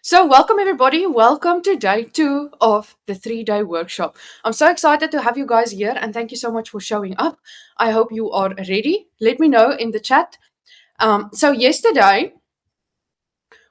So, welcome everybody. Welcome to day two of the 3 day workshop. I'm so excited to have you guys here and thank you so much for showing up. I hope you are ready. Let me know in the chat. Yesterday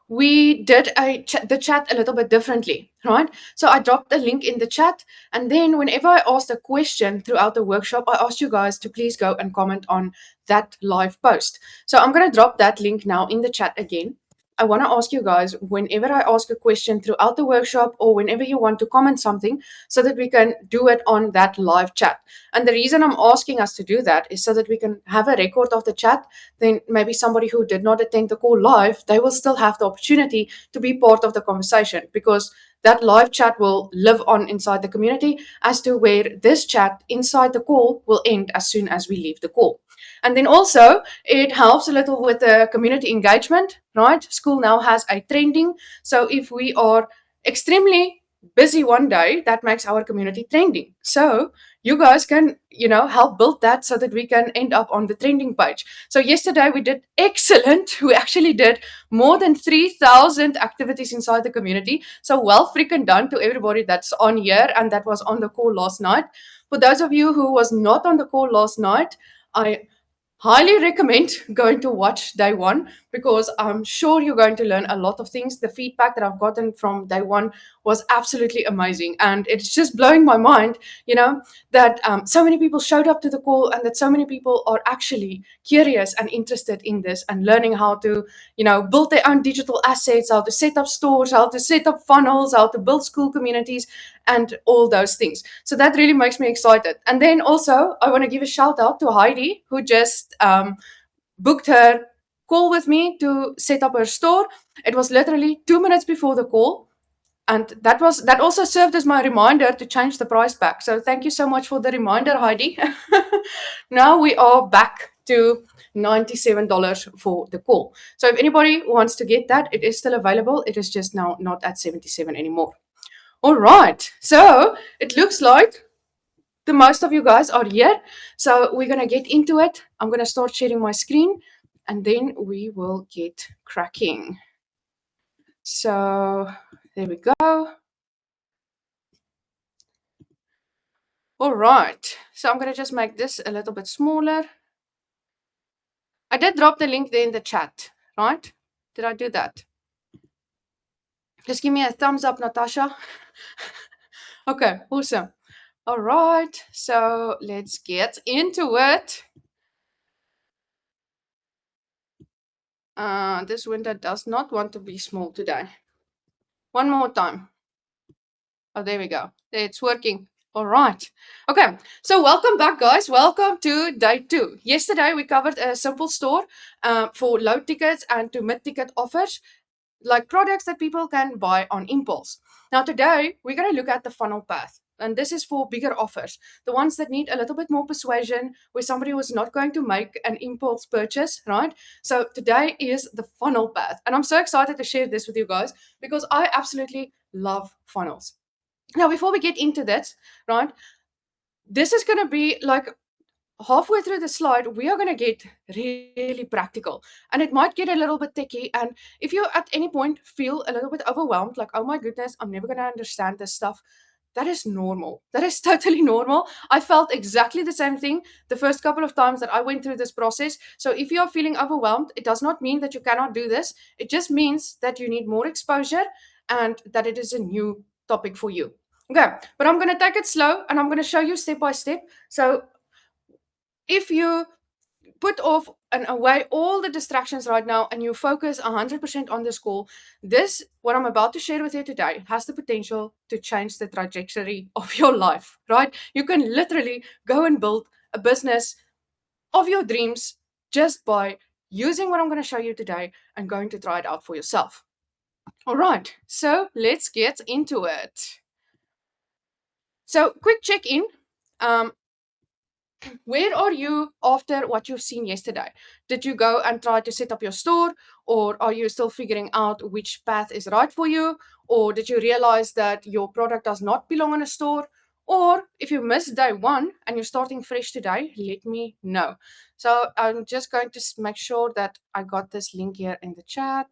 we did the chat a little bit differently, right? So, I dropped a link in the chat, and then whenever I asked a question throughout the workshop, I asked you guys to please go and comment on that live post. So, I'm going to drop that link now in the chat again. I want to ask you guys whenever I ask a question throughout the workshop or whenever you want to comment something so that we can do it on that live chat. And the reason I'm asking us to do that is so that we can have a record of the chat. Then maybe somebody who did not attend the call live, they will still have the opportunity to be part of the conversation because that live chat will live on inside the community as to where this chat inside the call will end as soon as we leave the call. And then also, it helps a little with the community engagement, right? School now has a trending. So if we are extremely busy one day, that makes our community trending. So you guys can, help build that so that we can end up on the trending page. So yesterday we did excellent. We actually did more than 3,000 activities inside the community. So well freaking done to everybody that's on here and that was on the call last night. For those of you who was not on the call last night, I highly recommend going to watch day one because I'm sure you're going to learn a lot of things. The feedback that I've gotten from day one was absolutely amazing. And it's just blowing my mind, that so many people showed up to the call and that so many people are actually curious and interested in this and learning how to, build their own digital assets, how to set up stores, how to set up funnels, how to build school communities, and all those things. So that really makes me excited. And then also, I want to give a shout out to Heidi, who just booked her call with me to set up her store. It was literally 2 minutes before the call. And that also served as my reminder to change the price back. So thank you so much for the reminder, Heidi. Now we are back to $97 for the call. So if anybody wants to get that, it is still available. It is just now not at 77 anymore. All right. So it looks like the most of you guys are here. So we're going to get into it. I'm going to start sharing my screen and then we will get cracking. So there we go. All right. So I'm going to just make this a little bit smaller. I did drop the link there in the chat, right? Did I do that? Just give me a thumbs up, Natasha. Okay, awesome. All right. So let's get into it. This window does not want to be small today. One more time. Oh, there we go. It's working. All right. Okay. So welcome back, guys. Welcome to day two. Yesterday, we covered a simple store for low tickets and to mid-ticket offers, like products that people can buy on impulse. Now, today, we're going to look at the funnel path. And this is for bigger offers, the ones that need a little bit more persuasion, where somebody was not going to make an impulse purchase, right? So today is the funnel path. And I'm so excited to share this with you guys because I absolutely love funnels. Now, before we get into that, right, this is going to be like halfway through the slide, we are going to get really practical and it might get a little bit techy. And if you at any point feel a little bit overwhelmed, like, oh my goodness, I'm never going to understand this stuff, that is normal. That is totally normal. I felt exactly the same thing the first couple of times that I went through this process. So if you are feeling overwhelmed, it does not mean that you cannot do this. It just means that you need more exposure and that it is a new topic for you. Okay, but I'm going to take it slow and I'm going to show you step by step. So if you put off and away all the distractions right now and you focus 100% on this call, this, what I'm about to share with you today, has the potential to change the trajectory of your life, right? You can literally go and build a business of your dreams just by using what I'm going to show you today and going to try it out for yourself. All right, so let's get into it. So, quick check in. Um, where are you after what you've seen yesterday? Did you go and try to set up your store, or are you still figuring out which path is right for you? Or did you realize that your product does not belong in a store? Or if you missed day one and you're starting fresh today, let me know. So I'm just going to make sure that I got this link here in the chat.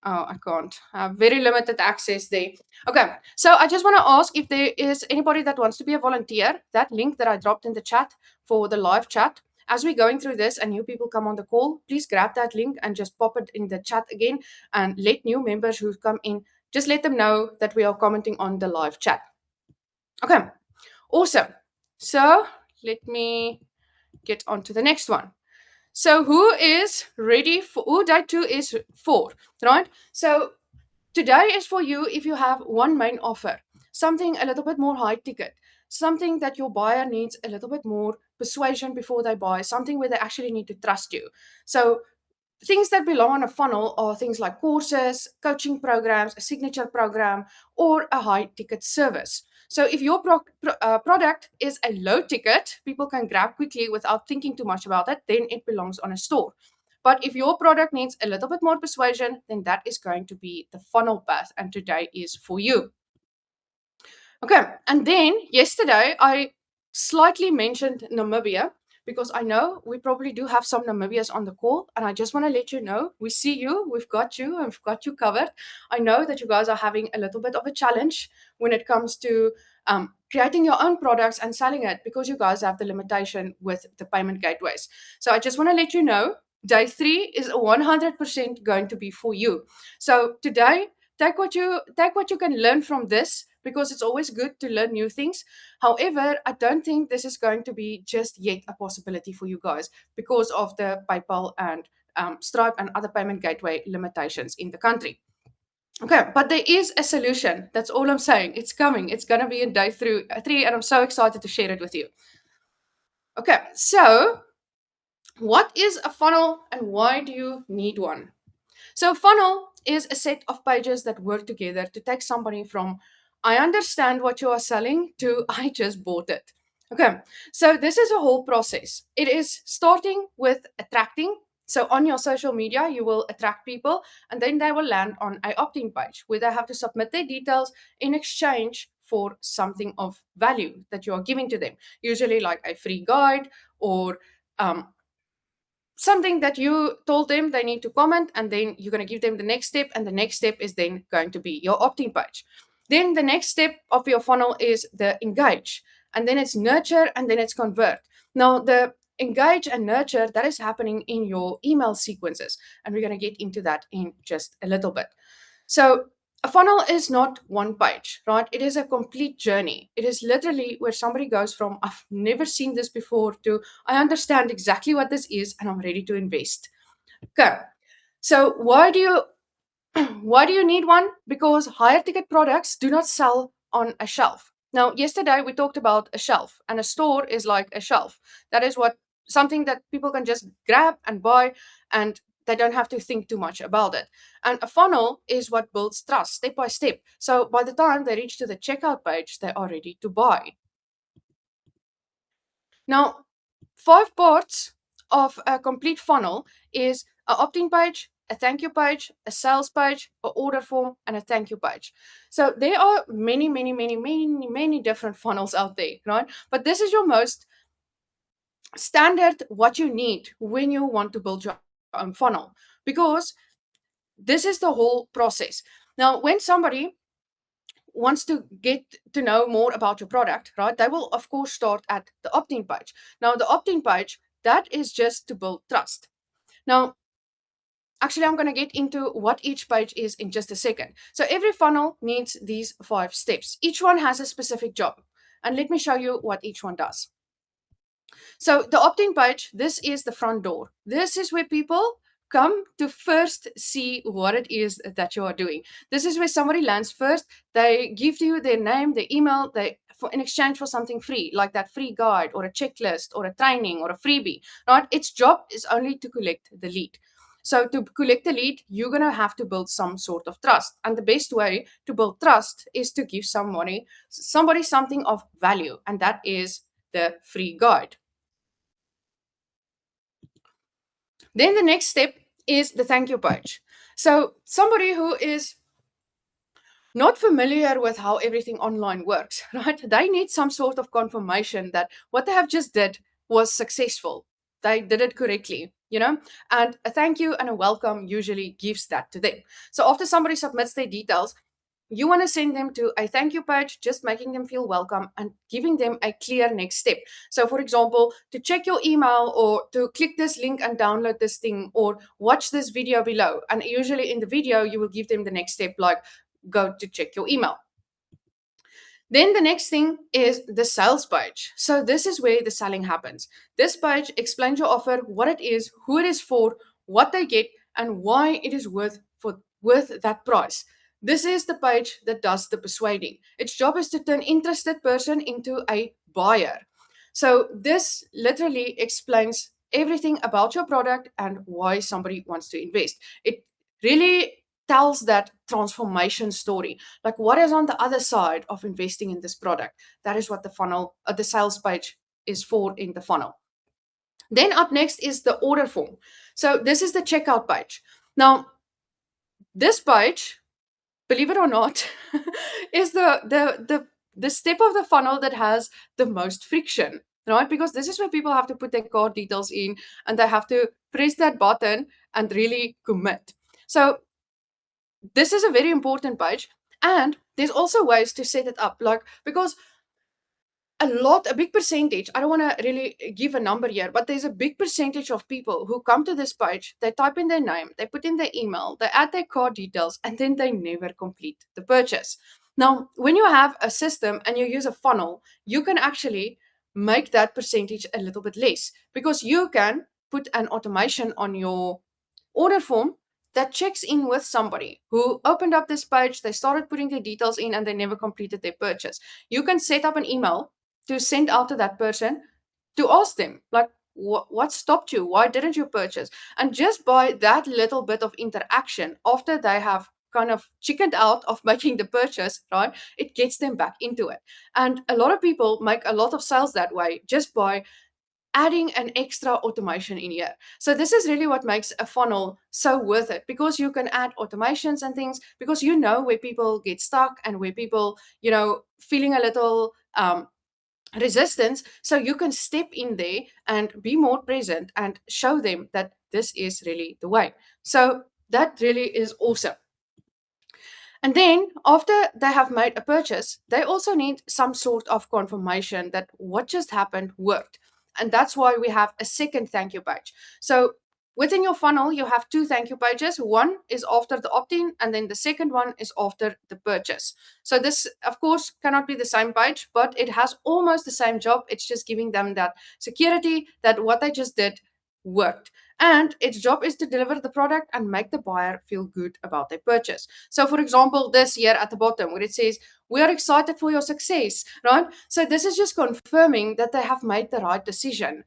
Oh, I can't. I have very limited access there. Okay, so I just want to ask if there is anybody that wants to be a volunteer. That link that I dropped in the chat for the live chat. As we're going through this and new people come on the call, please grab that link and just pop it in the chat again and let new members who come in, just let them know that we are commenting on the live chat. Okay, awesome. So let me get on to the next one. So who is ready for who day two is for, right? So today is for you if you have one main offer, something a little bit more high ticket, something that your buyer needs a little bit more persuasion before they buy, something where they actually need to trust you. So things that belong on a funnel are things like courses, coaching programs, a signature program, or a high ticket service. So if your product is a low ticket, people can grab quickly without thinking too much about it, then it belongs on a store. But if your product needs a little bit more persuasion, then that is going to be the funnel path, and today is for you. Okay, and then yesterday I slightly mentioned Namibia because I know we probably do have some Namibians on the call, and I just want to let you know we see you, we've got you, and we've got you covered. I know that you guys are having a little bit of a challenge when it comes to creating your own products and selling it because you guys have the limitation with the payment gateways. So I just want to let you know day three is 100% going to be for you. So today, take what you can learn from this because it's always good to learn new things. However, I don't think this is going to be just yet a possibility for you guys because of the PayPal and Stripe and other payment gateway limitations in the country. Okay, but there is a solution. That's all I'm saying. It's coming. It's going to be in day three, and I'm so excited to share it with you. Okay, so what is a funnel and why do you need one? So, funnel is a set of pages that work together to take somebody from I understand what you are selling to I just bought it. Okay, so this is a whole process. It is starting with attracting. So, on your social media, you will attract people and then they will land on a opt in page where they have to submit their details in exchange for something of value that you are giving to them, usually like a free guide or um, something that you told them they need to comment, and then you're going to give them the next step, and the next step is then going to be your opt-in page. Then the next step of your funnel is the engage, and then it's nurture, and then it's convert. Now the engage and nurture, that is happening in your email sequences, and we're going to get into that in just a little bit. So a funnel is not one page, right? It is a complete journey. It is literally where somebody goes from, I've never seen this before, to I understand exactly what this is and I'm ready to invest. Okay. So why do you need one? Because higher ticket products do not sell on a shelf. Now, yesterday we talked about a shelf, and a store is like a shelf. That is what something that people can just grab and buy, and they don't have to think too much about it. And a funnel is what builds trust step by step. So by the time they reach to the checkout page, they are ready to buy. Now, five parts of a complete funnel is an opt-in page, a thank you page, a sales page, an order form, and a thank you page. So there are many different funnels out there, right? But this is your most standard what you need when you want to build your own funnel, because this is the whole process. Now, when somebody wants to get to know more about your product, right, they will of course start at the opt-in page. Now the opt-in page, that is just to build trust. Now actually I'm going to get into what each page is in just a second. So every funnel needs these 5 steps. Each one has a specific job, and let me show you what each one does. So the opt-in page, this is the front door. This is where people come to first see what it is that you are doing. This is where somebody lands first. They give you their name, their email, they for in exchange for something free, like that free guide or a checklist or a training or a freebie. Right? Its job is only to collect the lead. So to collect the lead, you're going to have to build some sort of trust. And the best way to build trust is to give somebody something of value, and that is the free guide. Then the next step is the thank you page. So somebody who is not familiar with how everything online works, right? They need some sort of confirmation that what they have just did was successful. They did it correctly. and a thank you and a welcome usually gives that to them. So after somebody submits their details, you want to send them to a thank you page, just making them feel welcome and giving them a clear next step. So, for example, to check your email or to click this link and download this thing or watch this video below. And usually in the video, you will give them the next step, like go to check your email. Then the next thing is the sales page. So this is where the selling happens. This page explains your offer, what it is, who it is for, what they get, and why it is worth that price. This is the page that does the persuading. Its job is to turn interested person into a buyer. So this literally explains everything about your product and why somebody wants to invest. It really tells that transformation story, like what is on the other side of investing in this product. That is what the funnel, the sales page is for in the funnel. Then up next is the order form. So this is the checkout page. Now this page, believe it or not, is the step of the funnel that has the most friction, right? Because this is where people have to put their card details in and they have to press that button and really commit. So this is a very important page, and there's also ways to set it up, like, because a big percentage, I don't want to really give a number here, but there's a big percentage of people who come to this page, they type in their name, they put in their email, they add their card details, and then they never complete the purchase. Now when you have a system and you use a funnel, you can actually make that percentage a little bit less, because you can put an automation on your order form that checks in with somebody who opened up this page, they started putting their details in, and they never completed their purchase. You can set up an email to send out to that person to ask them, like, what stopped you? Why didn't you purchase? And just by that little bit of interaction, after they have kind of chickened out of making the purchase, right, it gets them back into it. And a lot of people make a lot of sales that way, just by adding an extra automation in here. So this is really what makes a funnel so worth it, because you can add automations and things, because you know where people get stuck and where people, feeling a little resistance. So you can step in there and be more present and show them that this is really the way. So that really is awesome. And then after they have made a purchase, they also need some sort of confirmation that what just happened worked. And that's why we have a second thank you page. So within your funnel, you have two thank you pages. One is after the opt in, and then the second one is after the purchase. So this, of course, cannot be the same page, but it has almost the same job. It's just giving them that security that what they just did worked. And its job is to deliver the product and make the buyer feel good about their purchase. So, for example, this here at the bottom where it says, "We are excited for your success," right? So, this is just confirming that they have made the right decision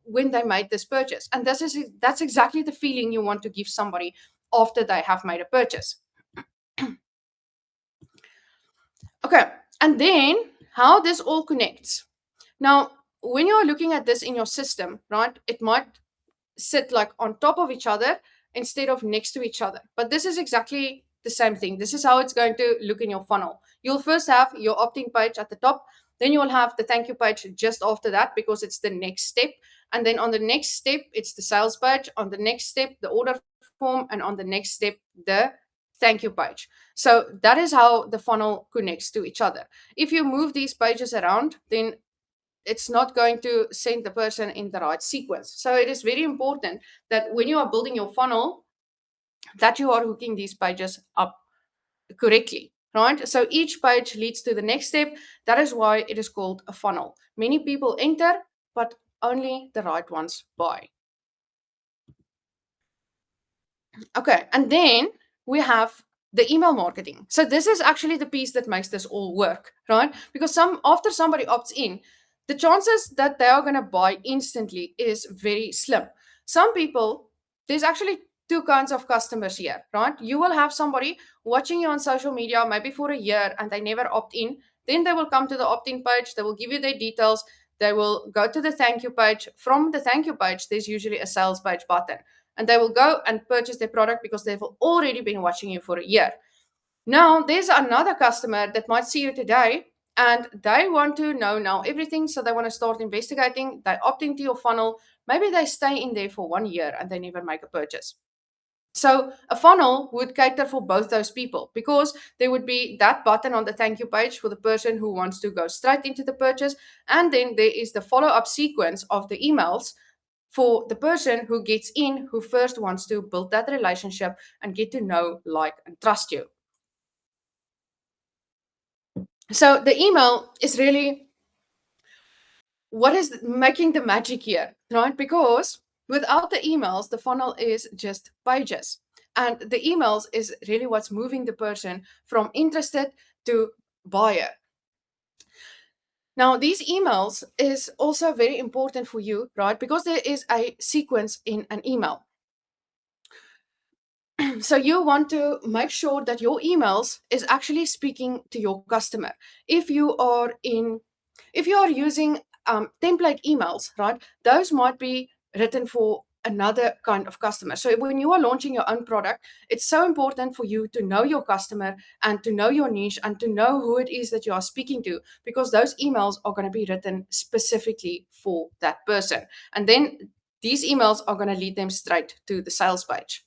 when they made this purchase. And that's exactly the feeling you want to give somebody after they have made a purchase. Okay, and then how this all connects. Now, when you're looking at this in your system, right, it might sit like on top of each other instead of next to each other. But this is exactly the same thing. This is how it's going to look in your funnel. You'll first have your opt-in page at the top, then you'll have the thank you page just after that, because it's the next step. And then on the next step, it's the sales page. On the next step, the order form. And on the next step, the thank you page. So that is how the funnel connects to each other. If you move these pages around, then it's not going to send the person in the right sequence. So it is very important that when you are building your funnel, that you are hooking these pages up correctly, right? So each page leads to the next step. That is why it is called a funnel. Many people enter, but only the right ones buy. Okay, and then we have the email marketing. So this is actually the piece that makes this all work, right? Because after somebody opts in, the chances that they are going to buy instantly is very slim. Some people, there's actually two kinds of customers here, right? You will have somebody watching you on social media maybe for a year and they never opt in. Then they will come to the opt-in page, they will give you their details, they will go to the thank you page. From the thank you page, there's usually a sales page button, and they will go and purchase their product because they've already been watching you for a year. Now, there's another customer that might see you today and they want to know now everything. So they want to start investigating. They opt into your funnel. Maybe they stay in there for 1 year and they never make a purchase. So a funnel would cater for both those people because there would be that button on the thank you page for the person who wants to go straight into the purchase. And then there is the follow up sequence of the emails for the person who gets in, who first wants to build that relationship and get to know, like, and trust you. So the email is really what is making the magic here, right? Because without the emails, the funnel is just pages. And the emails is really what's moving the person from interested to buyer. Now, these emails is also very important for you, right? Because there is a sequence in an email. So you want to make sure that your emails is actually speaking to your customer. If you are in, if you are using template emails, right, those might be written for another kind of customer. So when you are launching your own product, it's so important for you to know your customer and to know your niche and to know who it is that you are speaking to, because those emails are going to be written specifically for that person. And then these emails are going to lead them straight to the sales page.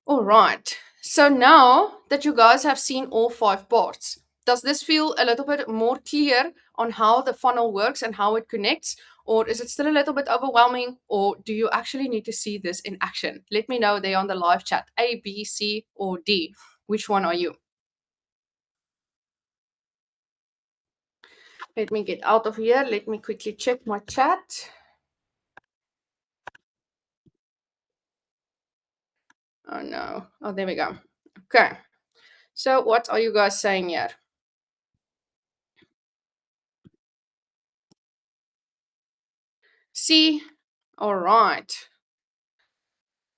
All right. So now that you guys have seen all 5 parts, does this feel a little bit more clear on how the funnel works and how it connects? Or is it still a little bit overwhelming? Or do you actually need to see this in action? Let me know there on the live chat. A, B, C, or D. Which one are you? Let me get out of here. Let me quickly check my chat. Oh no. Oh, there we go. Okay. So what are you guys saying here? C. All right.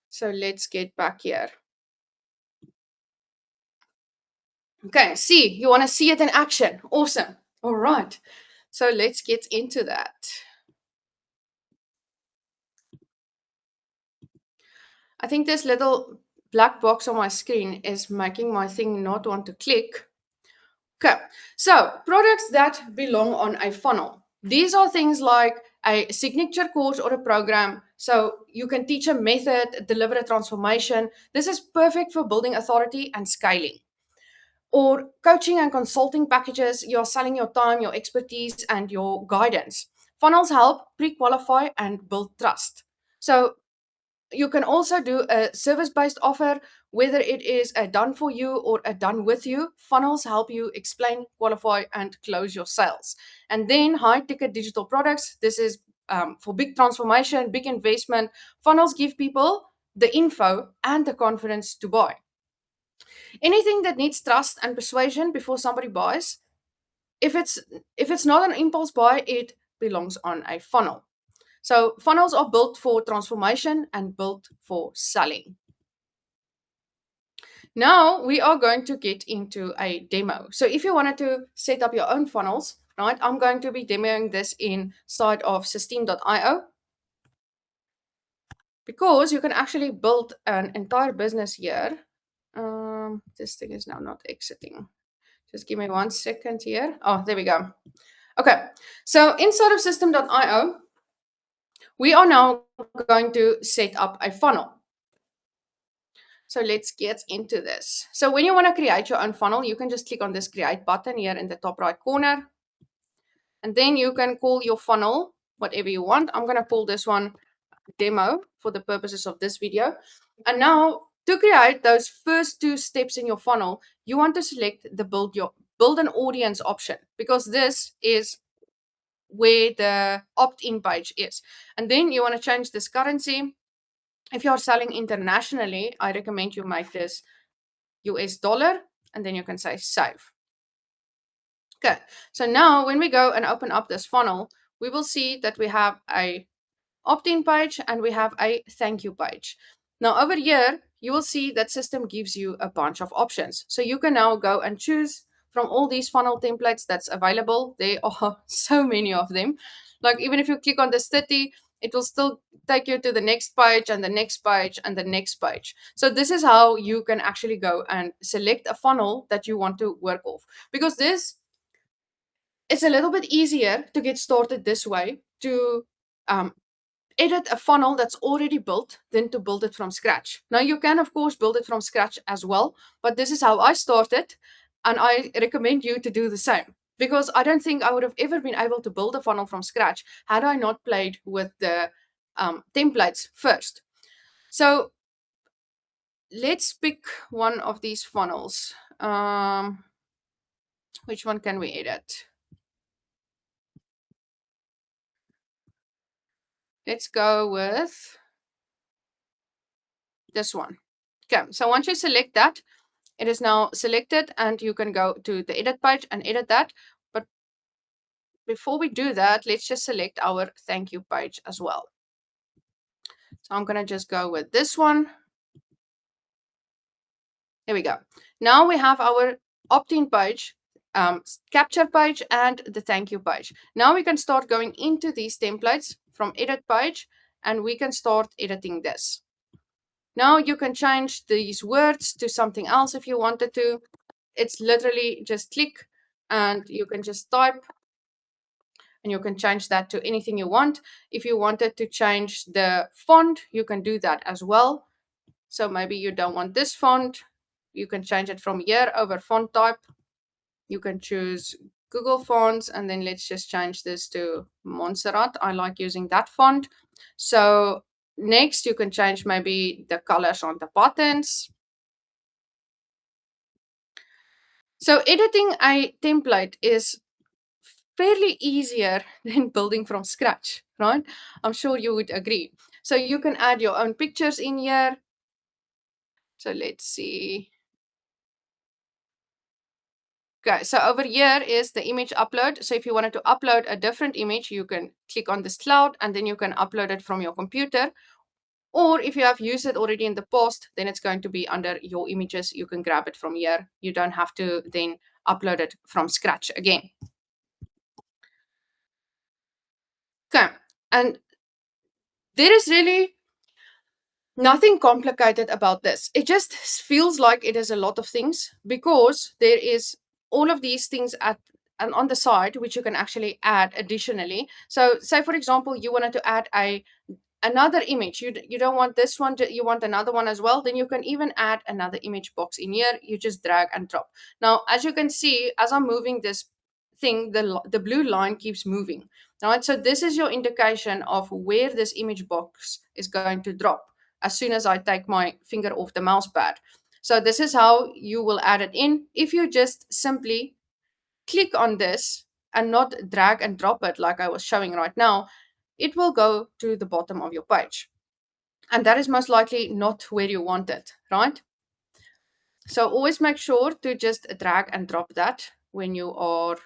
So let's get back here. Okay, see, you want to see it in action. Awesome. All right. So let's get into that. I think this little black box on my screen is making my thing not want to click. Okay, so products that belong on a funnel. These are things like a signature course or a program. So you can teach a method, deliver a transformation. This is perfect for building authority and scaling. Or coaching and consulting packages, you're selling your time, your expertise, and your guidance. Funnels help pre qualify and build trust. So you can also do a service based offer, whether it is a done for you or a done with you. Funnels help you explain, qualify, and close your sales. And then high ticket digital products. This is for big transformation, big investment. Funnels give people the info and the confidence to buy. Anything that needs trust and persuasion before somebody buys, if it's not an impulse buy, it belongs on a funnel. So funnels are built for transformation and built for selling. Now we are going to get into a demo. So if you wanted to set up your own funnels, right, I'm going to be demoing this inside of Sistine.io, because you can actually build an entire business here. This thing is now not exiting. Just give me 1 second here. Oh, there we go. Okay, so inside of System.io, we are now going to set up a funnel. So let's get into this. So when you want to create your own funnel, you can just click on this create button here in the top right corner. And then you can call your funnel whatever you want. I'm going to call this one demo for the purposes of this video. And now to create those first 2 steps in your funnel, you want to select the build an audience option, because this is where the opt-in page is. And then you want to change this currency. If you're selling internationally, I recommend you make this US dollar, and then you can say save. Okay, so now when we go and open up this funnel, we will see that we have a opt-in page and we have a thank you page. Now over here, you will see that system gives you a bunch of options. So you can now go and choose from all these funnel templates that's available. There are so many of them. Like even if you click on this 30, it will still take you to the next page and the next page and the next page. So this is how you can actually go and select a funnel that you want to work off, because this, it's a little bit easier to get started this way, to um, edit a funnel that's already built than to build it from scratch. Now, you can, of course, build it from scratch as well, but this is how I started, and I recommend you to do the same, because I don't think I would have ever been able to build a funnel from scratch had I not played with the templates first. So let's pick one of these funnels. Which one can we edit? Let's go with this one. Okay, so once you select that, it is now selected and you can go to the edit page and edit that. But before we do that, let's just select our thank you page as well. So I'm going to just go with this one. There we go. Now we have our opt-in page, capture page, and the thank you page. Now we can start going into these templates from edit page, and we can start editing this. Now you can change these words to something else if you wanted to. It's literally just click and you can just type, and you can change that to anything you want. If you wanted to change the font, you can do that as well. So maybe you don't want this font, you can change it from here over font type. You can choose Google Fonts, and then let's just change this to Montserrat. I like using that font. So next you can change maybe the colors on the buttons. So editing a template is fairly easier than building from scratch, right? I'm sure you would agree. So you can add your own pictures in here. So let's see. Okay, so over here is the image upload. So if you wanted to upload a different image, you can click on this cloud and then you can upload it from your computer. Or if you have used it already in the past, then it's going to be under your images. You can grab it from here. You don't have to then upload it from scratch again. Okay, and there is really nothing complicated about this. It just feels like it is a lot of things, because there is all of these things at and on the side which you can actually add additionally. So say for example you wanted to add another image, you don't want this one you want another one as well, then you can even add another image box in here. You just drag and drop. Now as you can see, as I'm moving this thing, the blue line keeps moving. All right, so this is your indication of where this image box is going to drop as soon as I take my finger off the mouse pad. So this is how you will add it in. If you just simply click on this and not drag and drop it like I was showing right now, it will go to the bottom of your page. And that is most likely not where you want it, right? So always make sure to just drag and drop that when you are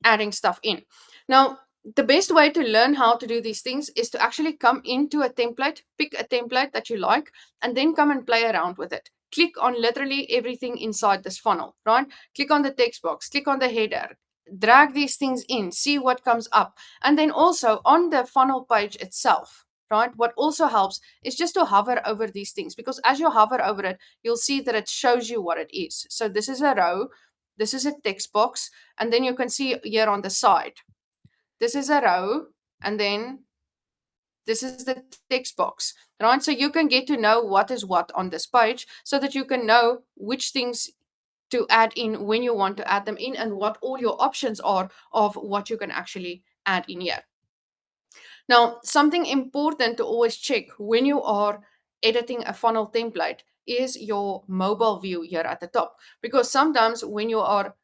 adding stuff in. Now, the best way to learn how to do these things is to actually come into a template, pick a template that you like, and then come and play around with it. Click on literally everything inside this funnel, right? Click on the text box, click on the header, drag these things in, see what comes up. And then also on the funnel page itself, right? What also helps is just to hover over these things, because as you hover over it, you'll see that it shows you what it is. So this is a row, this is a text box, and then you can see here on the side, this is a row, and then this is the text box, right? So you can get to know what is what on this page, so that you can know which things to add in when you want to add them in, and what all your options are of what you can actually add in here. Now, something important to always check when you are editing a funnel template is your mobile view here at the top, because sometimes when you are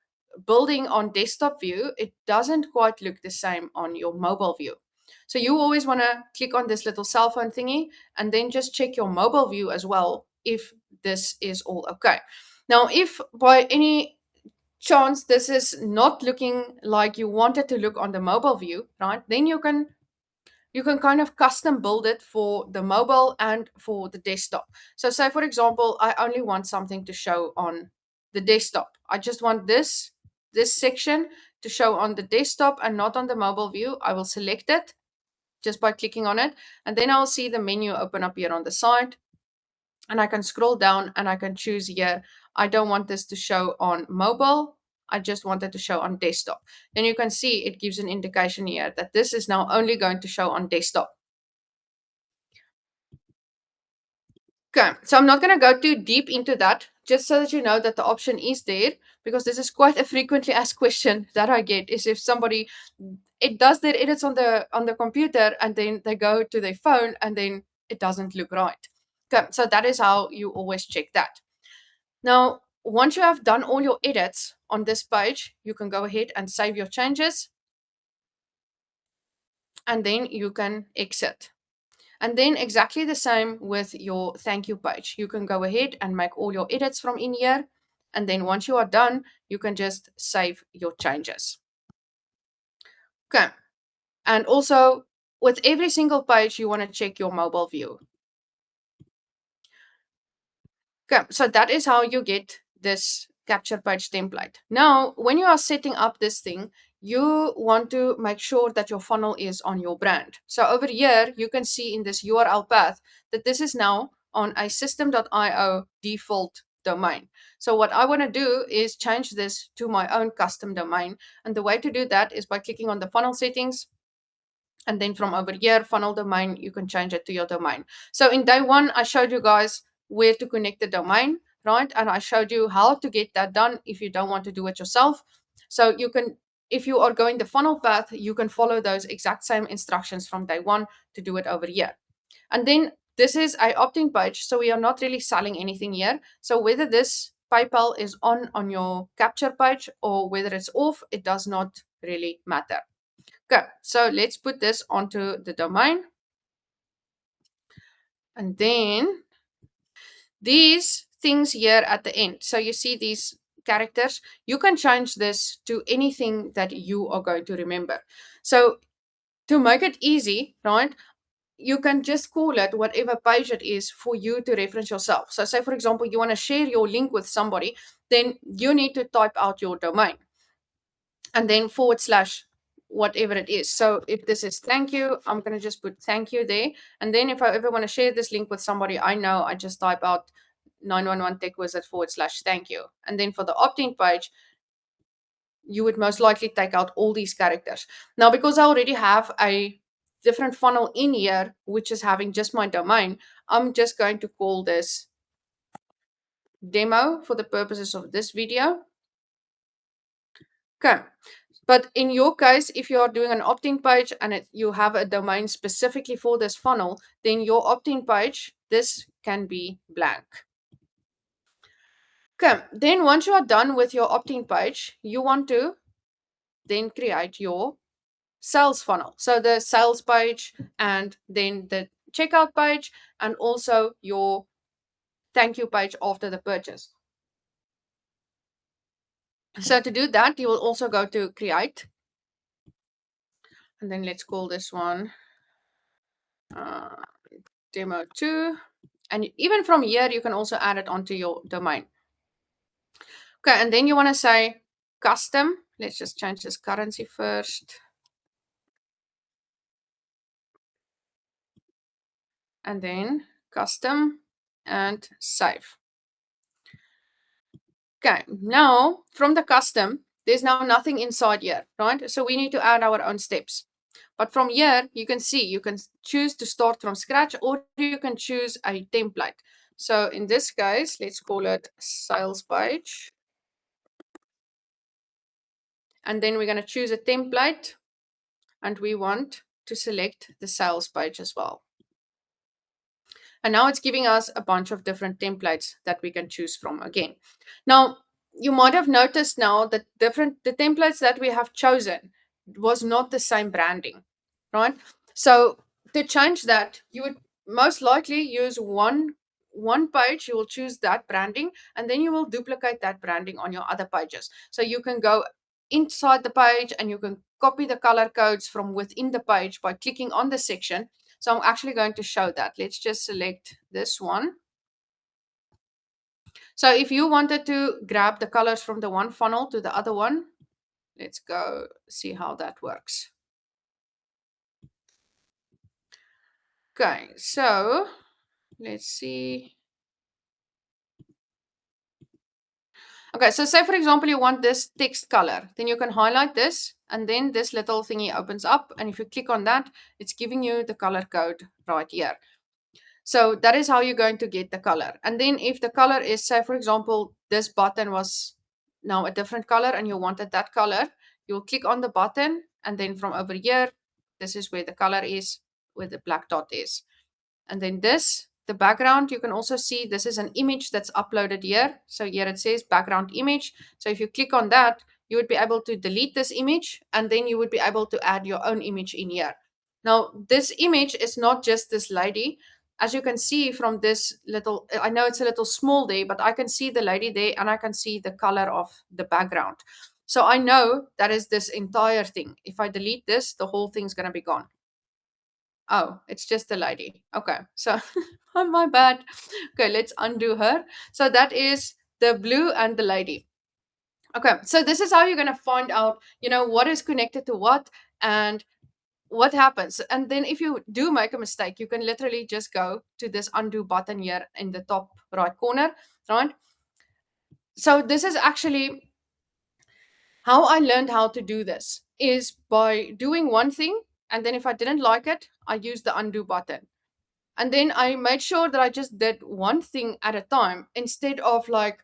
building on desktop view, it doesn't quite look the same on your mobile view. So you always want to click on this little cell phone thingy and then just check your mobile view as well if this is all okay. Now, if by any chance this is not looking like you want it to look on the mobile view, right, then you can kind of custom build it for the mobile and for the desktop. So say for example, I only want something to show on the desktop. I just want this section to show on the desktop and not on the mobile view. I will select it. just by clicking on it. And then I'll see the menu open up here on the side. And I can scroll down and I can choose here. I don't want this to show on mobile. I just want it to show on desktop. Then you can see it gives an indication here that this is now only going to show on desktop. Okay, so I'm not going to go too deep into that, just so that you know that the option is there, because this is quite a frequently asked question that I get is if somebody it does their edits on the computer and then they go to their phone and then it doesn't look right. Okay, so that is how you always check that. Now, once you have done all your edits on this page, you can go ahead and save your changes and then you can exit. And then exactly the same with your thank you page. You can go ahead and make all your edits from in here. And then once you are done, you can just save your changes. Okay. And also with every single page, you want to check your mobile view. Okay. So that is how you get this capture page template. Now, when you are setting up this thing, you want to make sure that your funnel is on your brand. So over here, you can see in this URL path that this is now on a system.io default domain. So what I want to do is change this to my own custom domain. And the way to do that is by clicking on the funnel settings. And then from over here, funnel domain, you can change it to your domain. So in day one, I showed you guys where to connect the domain, right? And I showed you how to get that done if you don't want to do it yourself. So you can, if you are going the funnel path, you can follow those exact same instructions from day one to do it over here. And then this is a opt-in page. So we are not really selling anything here. So whether this PayPal is on your capture page or whether it's off, it does not really matter. Okay, so let's put this onto the domain. And then these things here at the end. So you see these characters, you can change this to anything that you are going to remember. So to make it easy, right, you can just call it whatever page it is for you to reference yourself. So say, for example, you want to share your link with somebody, then you need to type out your domain and then forward slash whatever it is. So if this is thank you, I'm going to just put thank you there. And then if I ever want to share this link with somebody I know, I just type out 911 Tech Wizard forward slash thank you. And then for the opt-in page, you would most likely take out all these characters. Now, because I already have a different funnel in here, which is having just my domain, I'm just going to call this demo for the purposes of this video. Okay. But in your case, if you are doing an opt-in page and you have a domain specifically for this funnel, then your opt-in page, this can be blank. Okay, then once you are done with your opt-in page, you want to then create your sales funnel. So the sales page and then the checkout page and also your thank you page after the purchase. So to do that, you will also go to create. And then let's call this one demo 2. And even from here, you can also add it onto your domain. Okay, and then you want to say custom. Let's just change this currency first. And then custom and save. Okay, now from the custom, there's now nothing inside here, right? So we need to add our own steps. But from here, you can see, you can choose to start from scratch or you can choose a template. So in this case, let's call it sales page. And then we're going to choose a template and we want to select the sales page as well. And now it's giving us a bunch of different templates that we can choose from again. Now, you might have noticed now that the templates that we have chosen was not the same branding, right? So to change that, you would most likely use one page, you will choose that branding, and then you will duplicate that branding on your other pages. So you can go inside the page and you can copy the color codes from within the page by clicking on the section. So I'm actually going to show that. Let's just select this one. So if you wanted to grab the colors from the one funnel to the other one, let's go see how that works. Okay, so let's see. Okay, so say for example you want this text color, then you can highlight this and then this little thingy opens up, and if you click on that, it's giving you the color code right here. So that is how you're going to get the color. And then if the color is, say for example, this button was now a different color and you wanted that color, you'll click on the button, and then from over here, this is where the color is, where the black dot is. And then this, the background, you can also see this is an image that's uploaded here. So here it says background image. So if you click on that, you would be able to delete this image, and then you would be able to add your own image in here. Now, this image is not just this lady. As you can see from this little, I know it's a little small there, but I can see the lady there and I can see the color of the background. So I know that is this entire thing. If I delete this, the whole thing's going to be gone. Oh, it's just the lady. Okay. So, oh, my bad. Okay, let's undo her. So that is the blue and the lady. Okay. So this is how you're going to find out, what is connected to what and what happens. And then if you do make a mistake, you can literally just go to this undo button here in the top right corner, right? So this is actually how I learned how to do this, is by doing one thing, and then if I didn't like it, I use the undo button. And then I made sure that I just did one thing at a time instead of like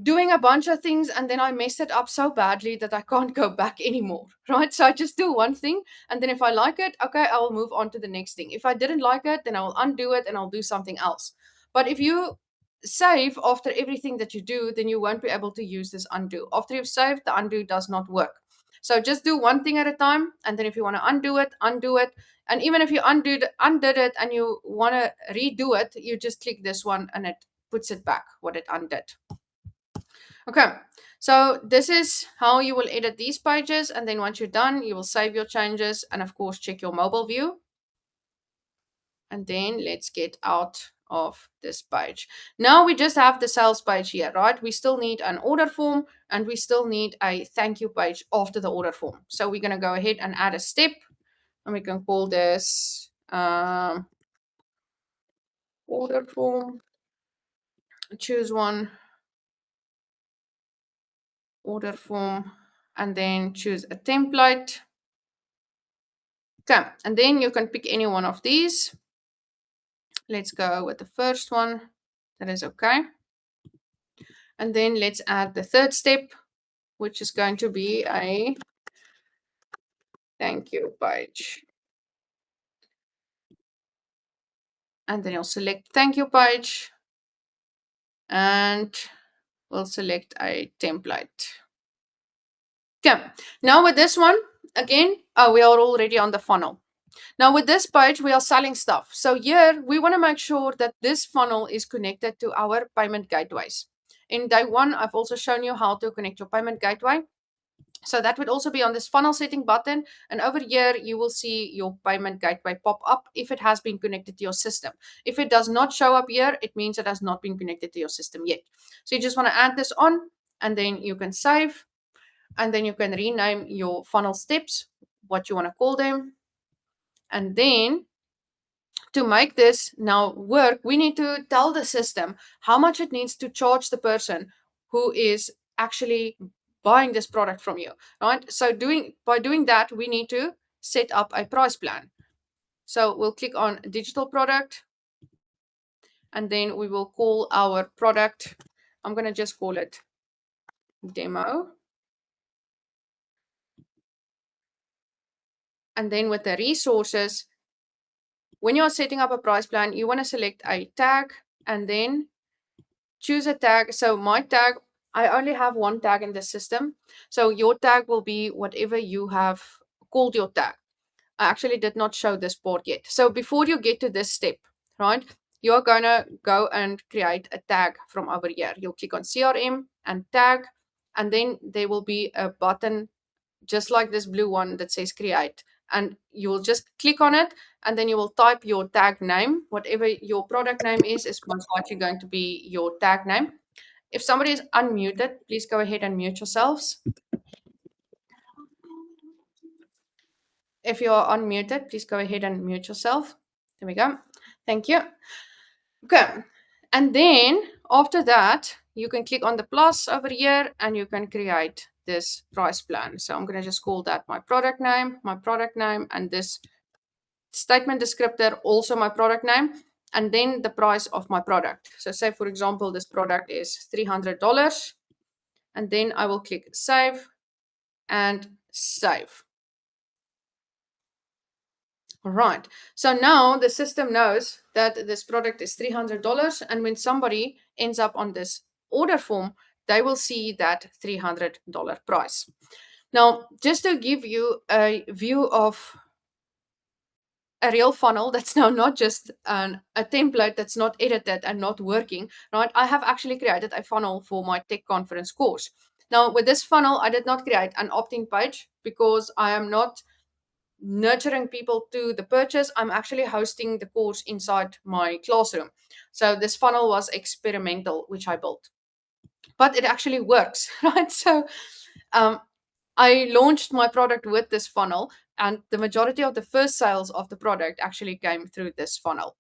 doing a bunch of things and then I messed it up so badly that I can't go back anymore, right? So I just do one thing, and then if I like it, okay, I will move on to the next thing. If I didn't like it, then I will undo it and I'll do something else. But if you save after everything that you do, then you won't be able to use this undo. After you've saved, the undo does not work. So just do one thing at a time, and then if you want to undo it, undo it. And even if you undid it and you want to redo it, you just click this one and it puts it back what it undid. Okay, so this is how you will edit these pages, and then once you're done, you will save your changes and of course check your mobile view. And then let's get out of this page. Now we just have the sales page here, right? We still need an order form and we still need a thank you page after the order form. So we're going to go ahead and add a step, and we can call this order form. Choose one order form and then choose a template. Okay, and then you can pick any one of these. Let's go with the first one. That is okay. And then let's add the third step, which is going to be a thank you page. And then you'll select thank you page and we'll select a template. Okay, now with this one, again, we are already on the funnel. Now with this page, we are selling stuff. So here we want to make sure that this funnel is connected to our payment gateways. In day one, I've also shown you how to connect your payment gateway. So that would also be on this funnel setting button. And over here, you will see your payment gateway pop up if it has been connected to your system. If it does not show up here, it means it has not been connected to your system yet. So you just want to add this on, and then you can save, and then you can rename your funnel steps, what you want to call them. And then to make this now work, we need to tell the system how much it needs to charge the person who is actually buying this product from you, right? So by doing that, we need to set up a price plan. So we'll click on digital product, and then we will call our product, I'm going to just call it demo. And then with the resources, when you're setting up a price plan, you want to select a tag and then choose a tag. So my tag, I only have one tag in the system. So your tag will be whatever you have called your tag. I actually did not show this part yet. So before you get to this step, right, you're going to go and create a tag from over here. You'll click on CRM and tag, and then there will be a button just like this blue one that says create. And you will just click on it, and then you will type your tag name. Whatever your product name is most likely going to be your tag name. If somebody is unmuted, please go ahead and mute yourselves. If you are unmuted, please go ahead and mute yourself. There we go. Thank you. Okay. And then after that, you can click on the plus over here and you can create this price plan. So I'm going to just call that my product name, and this statement descriptor, also my product name, and then the price of my product. So say, for example, this product is $300, and then I will click save and save. All right. So now the system knows that this product is $300, and when somebody ends up on this order form, they will see that $300 price. Now, just to give you a view of a real funnel that's now not just a template that's not edited and not working, right? I have actually created a funnel for my tech conference course. Now, with this funnel, I did not create an opt-in page because I am not nurturing people to the purchase. I'm actually hosting the course inside my classroom. So this funnel was experimental, which I built, but it actually works, right? So um, I launched my product with this funnel, and the majority of the first sales of the product actually came through this funnel.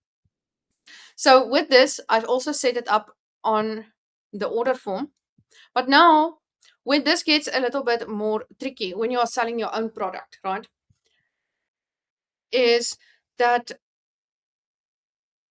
So with this, I've also set it up on the order form. But now, when this gets a little bit more tricky, when you are selling your own product, right, is that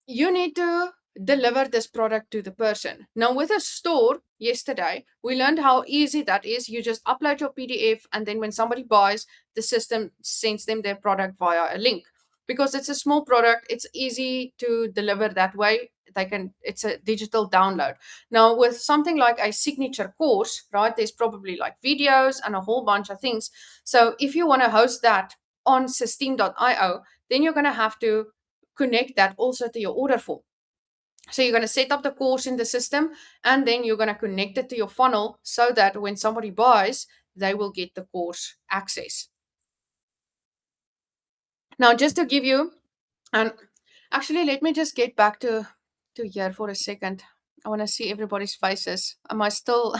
you need to deliver this product to the person. Now, with a store, yesterday, we learned how easy that is. You just upload your PDF, and then when somebody buys, the system sends them their product via a link. Because it's a small product, it's easy to deliver that way. It's a digital download. Now, with something like a signature course, right, there's probably like videos and a whole bunch of things. So if you want to host that on Systeme.io, then you're going to have to connect that also to your order form. So you're going to set up the course in the system, and then you're going to connect it to your funnel so that when somebody buys, they will get the course access. Now, just to give you, and actually, let me just get back to here for a second. I want to see everybody's faces. Am I still?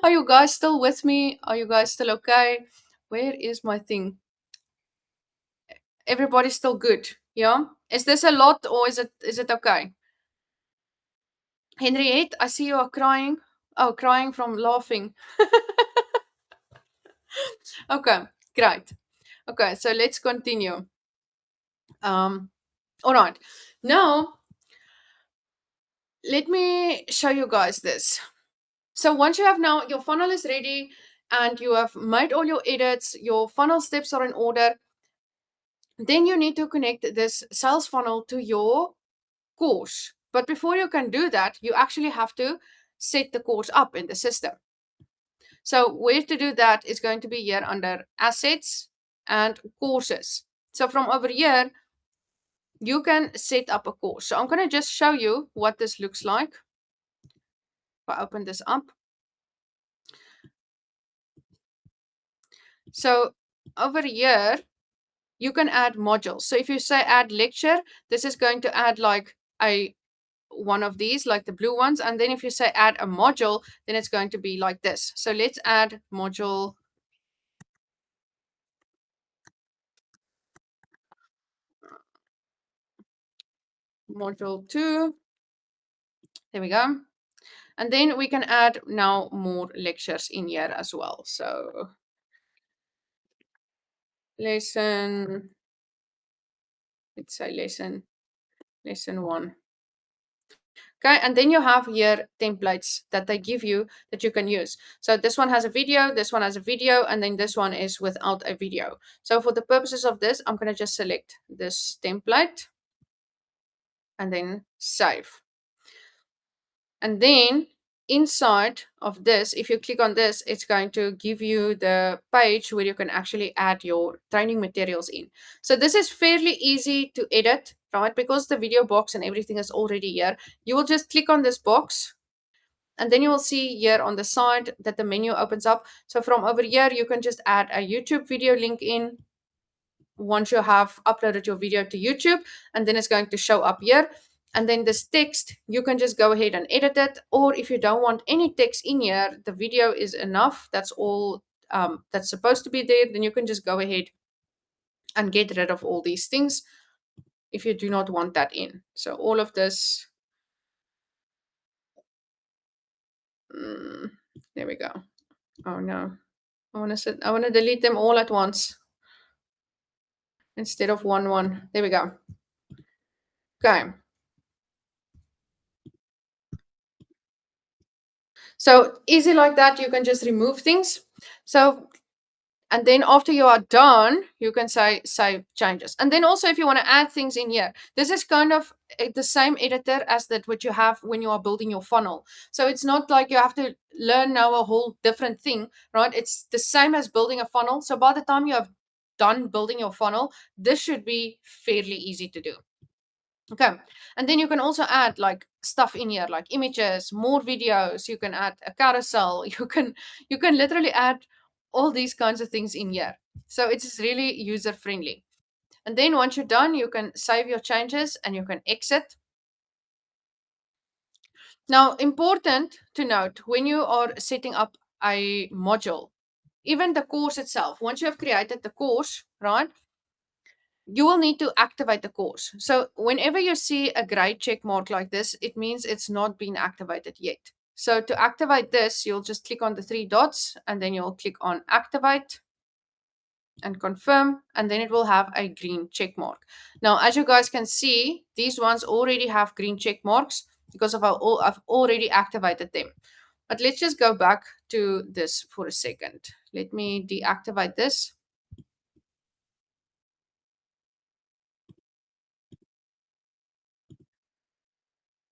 Are you guys still with me? Are you guys still okay? Where is my thing? Everybody's still good. Yeah. Is this a lot, or is it okay? Henriette, I see you are crying. Oh, crying from laughing. Okay, great. Okay, so let's continue. All right. Now, let me show you guys this. So once you have now your funnel is ready and you have made all your edits, your funnel steps are in order, then you need to connect this sales funnel to your course. But before you can do that, you actually have to set the course up in the system. So where to do that is going to be here under assets and courses. So from over here, you can set up a course. So I'm going to just show you what this looks like. If I open this up. So over here, you can add modules. So if you say add lecture, this is going to add like one of these, like the blue ones. And then if you say add a module, then it's going to be like this. So let's add module 2. There we go. And then we can add now more lectures in here as well. So lesson, let's say lesson 1. Okay, and then you have here templates that they give you that you can use. So this one has a video, this one has a video, and then this one is without a video. So for the purposes of this, I'm going to just select this template and then save. And then inside of this, if you click on this, it's going to give you the page where you can actually add your training materials in. So this is fairly easy to edit, right? Because the video box and everything is already here. You will just click on this box, and then you will see here on the side that the menu opens up. So from over here, you can just add a YouTube video link in once you have uploaded your video to YouTube, and then it's going to show up here. And then this text, you can just go ahead and edit it. Or if you don't want any text in here, the video is enough. That's all that's supposed to be there. Then you can just go ahead and get rid of all these things. if you do not want that in. So all of this, mm, there we go. Oh no, I want to delete them all at once instead of one. There we go. Okay. So easy like that, you can just remove things. So, and then after you are done, you can say save changes. And then also if you want to add things in here, this is kind of the same editor as that what you have when you are building your funnel. So it's not like you have to learn now a whole different thing, right? It's the same as building a funnel. So by the time you have done building your funnel, this should be fairly easy to do. Okay. And then you can also add like stuff in here, like images, more videos. You can add a carousel. You can literally add all these kinds of things in here. So it's really user friendly. And then once you're done, you can save your changes and you can exit. Now, important to note when you are setting up a module, even the course itself, once you have created the course, right? You will need to activate the course. So whenever you see a gray check mark like this, it means it's not been activated yet. So to activate this, you'll just click on the three dots and then you'll click on activate and confirm, and then it will have a green check mark. Now, as you guys can see, these ones already have green check marks because I've already activated them. But let's just go back to this for a second. Let me deactivate this.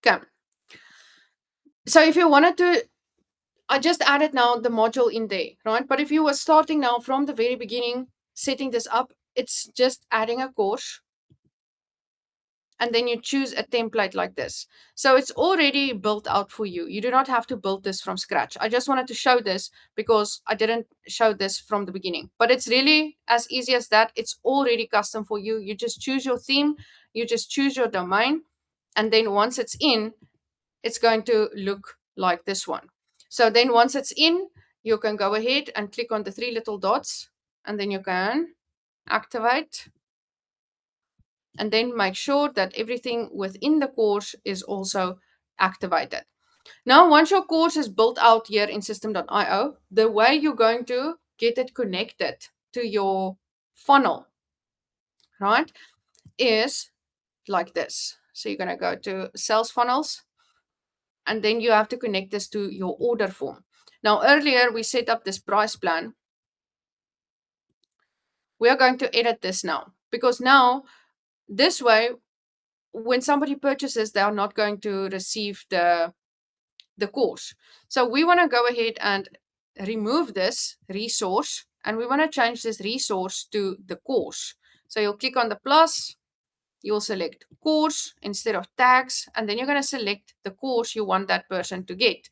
Okay. So if you wanted to, I just added now the module in there, right? But if you were starting now from the very beginning, setting this up, it's just adding a course and then you choose a template like this. So it's already built out for you. You do not have to build this from scratch. I just wanted to show this because I didn't show this from the beginning. But it's really as easy as that. It's already custom for you. You just choose your theme, you just choose your domain, and then once it's in, it's going to look like this one. So then once it's in, you can go ahead and click on the three little dots and then you can activate and then make sure that everything within the course is also activated. Now, once your course is built out here in system.io, the way you're going to get it connected to your funnel, right, is like this. So you're going to go to sales funnels and then you have to connect this to your order form. Now, earlier we set up this price plan. We are going to edit this now because now this way, when somebody purchases, they are not going to receive the course. So we want to go ahead and remove this resource and we want to change this resource to the course. So you'll click on the plus, you'll select course instead of tags, and then you're going to select the course you want that person to get.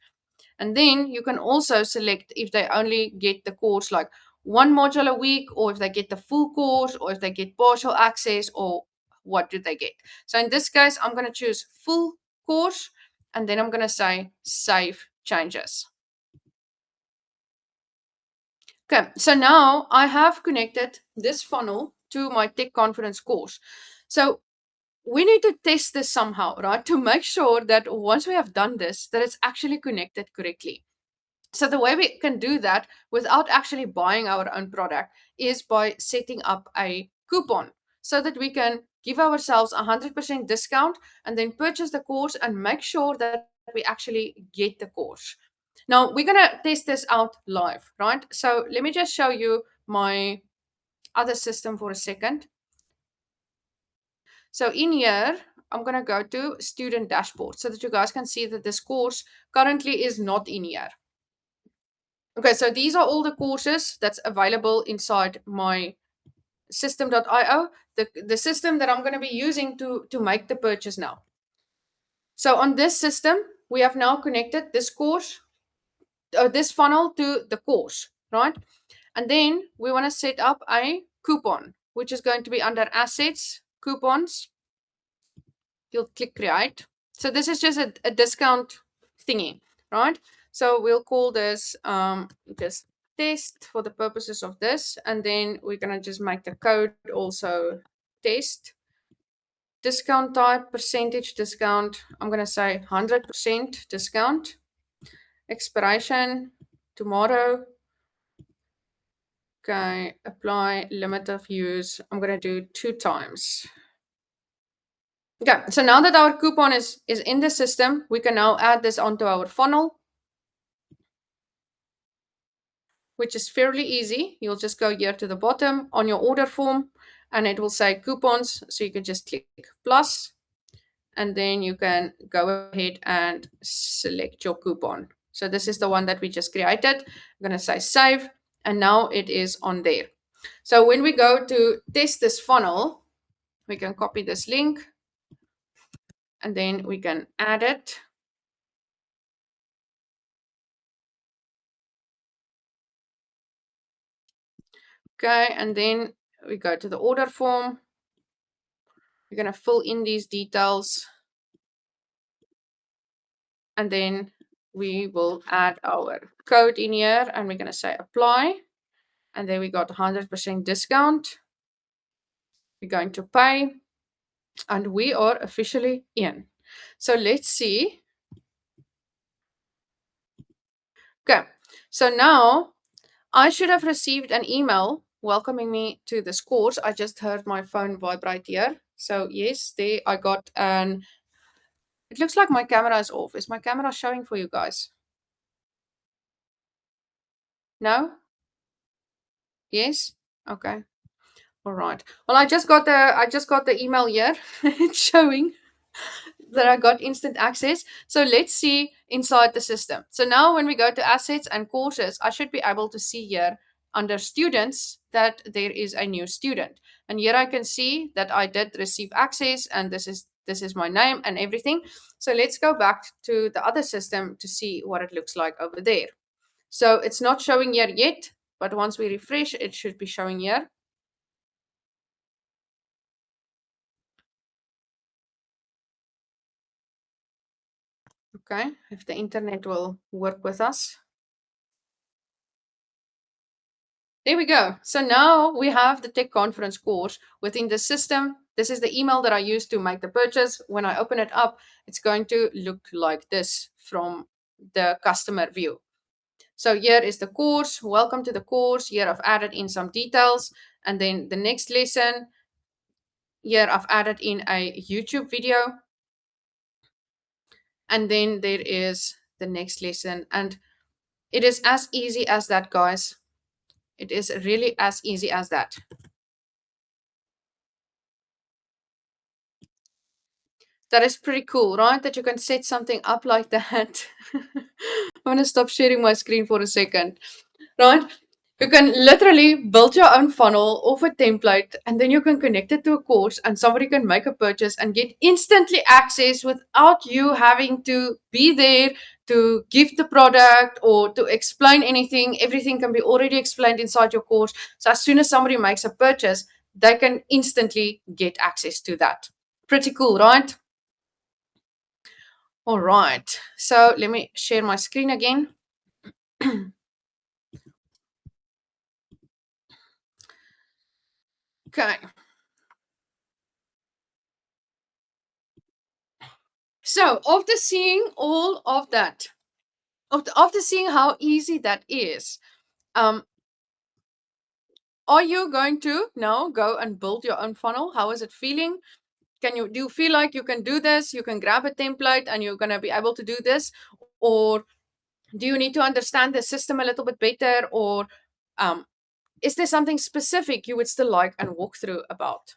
And then you can also select if they only get the course like one module a week, or if they get the full course, or if they get partial access, or what do they get. So in this case, I'm going to choose full course, and then I'm going to say save changes. Okay, so now I have connected this funnel to my Tech Confidence course. So we need to test this somehow, right? To make sure that once we have done this, that it's actually connected correctly. So the way we can do that without actually buying our own product is by setting up a coupon so that we can give ourselves 100% discount and then purchase the course and make sure that we actually get the course. Now we're going to test this out live, right? So let me just show you my other system for a second. So in here, I'm going to go to student dashboard so that you guys can see that this course currently is not in here. Okay, so these are all the courses that's available inside my system.io, the system that I'm going to be using to make the purchase now. So on this system, we have now connected this course, this funnel to the course, right? And then we want to set up a coupon, which is going to be under assets, coupons. You'll click create. So this is just a discount thingy, right? So we'll call this just test for the purposes of this. And then we're going to just make the code also test. discount type, percentage discount. I'm going to say 100% discount. Expiration tomorrow. Okay, apply limit of use. I'm going to do 2 times. Okay, so now that our coupon is in the system, we can now add this onto our funnel, which is fairly easy. You'll just go here to the bottom on your order form and it will say coupons. So you can just click plus and then you can go ahead and select your coupon. So this is the one that we just created. I'm going to say save and now it is on there. So when we go to test this funnel, we can copy this link and then we can add it. Okay, and then we go to the order form. We're going to fill in these details and then we will add our code in here and we're going to say apply and then we got 100% discount. We're going to pay and we are officially in. So let's see. Okay, so now I should have received an email welcoming me to this course. I just heard my phone vibrate here. So yes, there I got an, it looks like my camera is off. Is my camera showing for you guys? No? Yes? Okay. All right. Well, I just got the email here. It's showing that I got instant access. So let's see inside the system. So now when we go to assets and courses, I should be able to see here under students that there is a new student. And here I can see that I did receive access and this is my name and everything. So let's go back to the other system to see what it looks like over there. So it's not showing here yet, but once we refresh, it should be showing here. Okay, if the internet will work with us. There we go. So now we have the tech conference course within the system. This is the email that I used to make the purchase. When I open it up, it's going to look like this from the customer view. So here is the course. Welcome to the course. Here I've added in some details. And then the next lesson, here I've added in a YouTube video. And then there is the next lesson. And it is as easy as that, guys. It is really as easy as that. That is pretty cool, right? That you can set something up like that. I'm going to stop sharing my screen for a second, right? You can literally build your own funnel off a template and then you can connect it to a course and somebody can make a purchase and get instantly access without you having to be there to give the product or to explain anything. Everything can be already explained inside your course. So as soon as somebody makes a purchase, they can instantly get access to that. Pretty cool, right? All right. So let me share my screen again. Okay. So after seeing all of that, after seeing how easy that is, um, are you going to now go and build your own funnel? How is it feeling? Do you feel like you can do this? You can grab a template and you're gonna be able to do this, or do you need to understand the system a little bit better, or is there something specific you would still like and walk through about?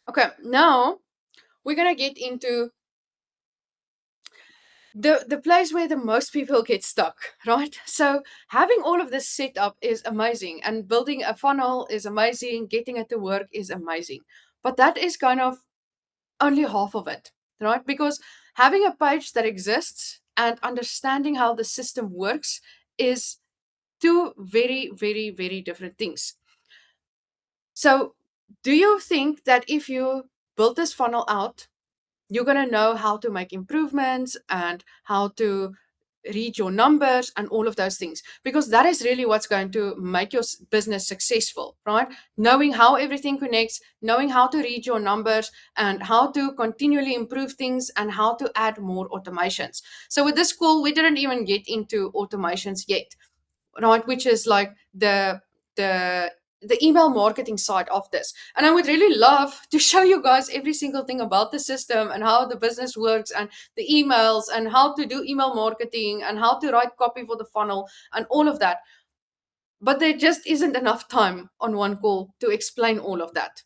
Okay, now we're gonna get into the place where the most people get stuck, right? So having all of this set up is amazing and building a funnel is amazing, getting it to work is amazing, but that is kind of only half of it, right? Because having a page that exists and understanding how the system works is two very very very different things. So do you think that if you build this funnel out, you're going to know how to make improvements and how to read your numbers and all of those things, because that is really what's going to make your business successful, right? Knowing how everything connects, knowing how to read your numbers and how to continually improve things and how to add more automations. So with this call, we didn't even get into automations yet, right? Which is like the the email marketing side of this. And I would really love to show you guys every single thing about the system and how the business works and the emails and how to do email marketing and how to write copy for the funnel and all of that. But there just isn't enough time on one call to explain all of that.